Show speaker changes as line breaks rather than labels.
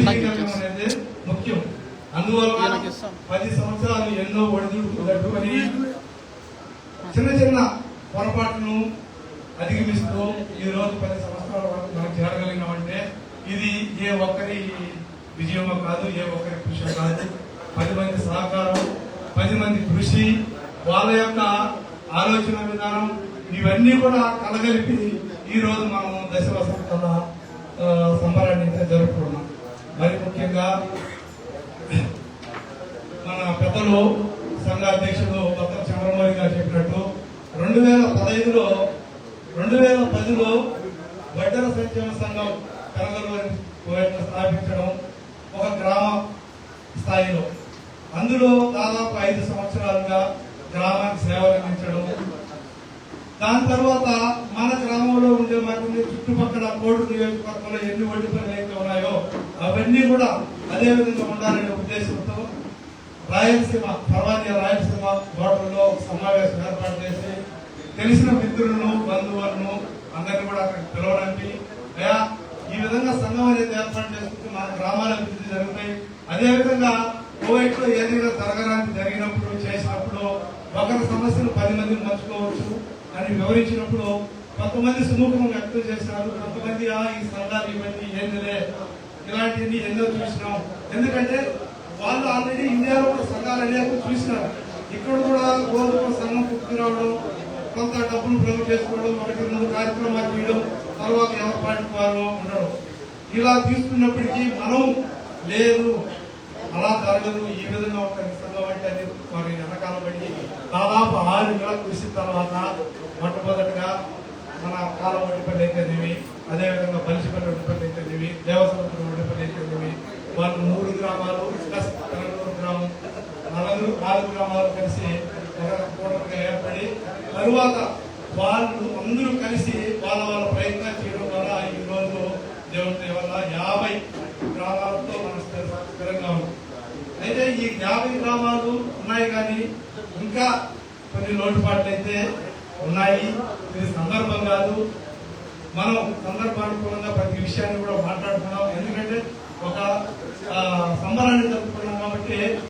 అనేది ముఖ్యం. అందువల్ల 10 సంవత్సరాలు ఎన్నో ఒడిదుడుకుని చిన్న చిన్న పొరపాటును అధిగమిస్తూ ఈ రోజు 10 సంవత్సరాల వరకు మనం చేరగలిగినామంటే ఇది ఏ ఒక్కరి విజయమో కాదు, ఏ ఒక్కరి కృషి కాదు. 10 మంది సహకారం, 10 మంది కృషి, వాళ్ళ యొక్క ఆలోచన విధానం, ఇవన్నీ కూడా కలగలిపి ఈ రోజు మనం దశ వసంతాల సంబరాన్ని జరుపుకున్నాం. మరి ముఖ్యంగా మన పెద్దలు సంఘ అధ్యక్షుడు కొత్త చంద్రమౌళి గారు చెప్పినట్టు 2010లో వడ్డెర సంక్షేమ సంఘం కనగలూరు స్థాపించడం ఒక గ్రామ స్థాయిలో, అందులో దాదాపు 5 సంవత్సరాలుగా గ్రామానికి సేవలు అందించడం. దాని తర్వాత మన గ్రామంలో ఉండే మరి చుట్టుపక్కల కోడు నియోజకవర్గంలో ఎన్ని వడ్డీ పనులు అయితే ఉన్నాయో అవన్నీ కూడా అదే విధంగా ఉండాలనే ఉద్దేశంతో రాయలసీమ హోటల్లో సమావేశం ఏర్పాటు చేసి తెలిసిన మిత్రులను, బంధువులను అందరినీ కూడా అక్కడికి పిలవడానికి, అయ్యా ఈ విధంగా సంఘం అనేది ఏర్పాటు చేసుకుంటే మన గ్రామాల అభివృద్ధి జరుగుతాయి. అదేవిధంగా కోవిడ్ లో ఏదైనా జరగడానికి జరిగినప్పుడు చేసినప్పుడు ఒకరి సమస్యలు 10 మందిని పంచుకోవచ్చు అని వివరించినప్పుడు కొంతమంది సుముఖం వ్యక్తం చేశారు. కొంతమంది ఈ సంఘాలు ఇవన్నీ ఏందిలే, ఇలాంటివన్నీ ఎన్నో చూసినాం. ఎందుకంటే వాళ్ళు ఆల్రెడీ ఇండియాలో కూడా సంఘాలు అనేక చూసినారు. ఇక్కడ కూడా గోధుమ సంఘం పుట్టుకు రావడం, కొంత డబ్బులు ప్రమోట్ చేసుకోవడం, 1-2 కార్యక్రమాలు చేయడం, తర్వాత ఎవరి పార్టీ వారు ఉండడం, ఇలా తీసుకున్నప్పటికీ మనం లేదు అలా జరగదు, ఈ విధంగా ఒక సంఘం అంటే అది మరి వెనకాల పడి దాదాపు 6 నెలల కృషి తర్వాత మొట్టమొదటిగా మన కాలం వడ్డిపల్లి అయితేనేవి, అదేవిధంగా బలిసిపల్లి వడ్డిపల్లి అయితేనేవి, దేవసముద్రం వడ్డిపల్లి అయితేనేవి, వాళ్ళు 3 గ్రామాలు ప్లస్ కనగలూరు గ్రామం 4 గ్రామాలు కలిసి కూడలుగా ఏర్పడి తరువాత వాళ్ళు అందరూ కలిసి వాళ్ళ ప్రయత్నం చేయడం వల్ల ఈ రోజు దేవుడి వల్ల 50 గ్రామాలతో మనం స్థిరంగా ఉన్నాం. అయితే ఈ 50 గ్రామాలు ఉన్నాయి, కానీ ఇంకా కొన్ని లోటుపాట్లు అయితే ఉన్నాయి. ఇది సందర్భం కాదు, మనం సందర్భానుకూలంగా ప్రతి విషయాన్ని కూడా మాట్లాడుతున్నాం. ఎందుకంటే ఒక సంబరాన్ని జరుపుకున్నాం కాబట్టి